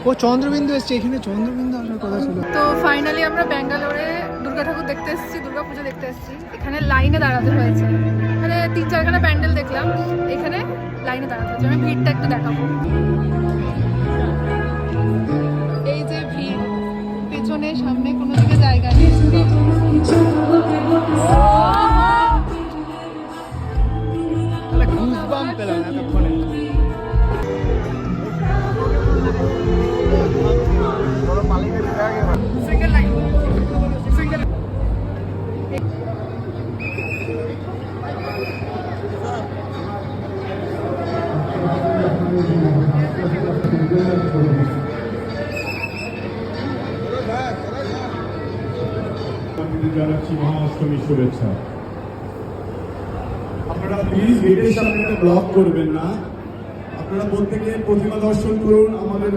ও চন্দ্রবিন্দু এসছে, এখানে চন্দ্রবিন্দু আসার কথা ছিল। তো ফাইনালি আমরা ব্যাঙ্গালোরে দুর্গা ঠাকুর দেখতে এসেছি, দুর্গা পুজো দেখতে এসেছি। এখানে লাইনে দাঁড়াতে হয়েছে, মানে 3-4খানা প্যান্ডেল দেখলাম, এখানে লাইনে দাঁড়াতে হয়েছে। আমি ভিড়টা একটু দেখাবো। এই যে ভিড়, পেছনে সামনে কোনো দিকে জায়গা নেই। গুজবাম্প পেলাম এতক্ষণে। Single line, single. জানাচ্ছি মহাষ্টমীর শুভেচ্ছা। আপনারা প্লিজ গেটের সামনে একটা ব্লক করবেন না, আপনারা প্রত্যেকে প্রতিমা দর্শন করুন আমাদের।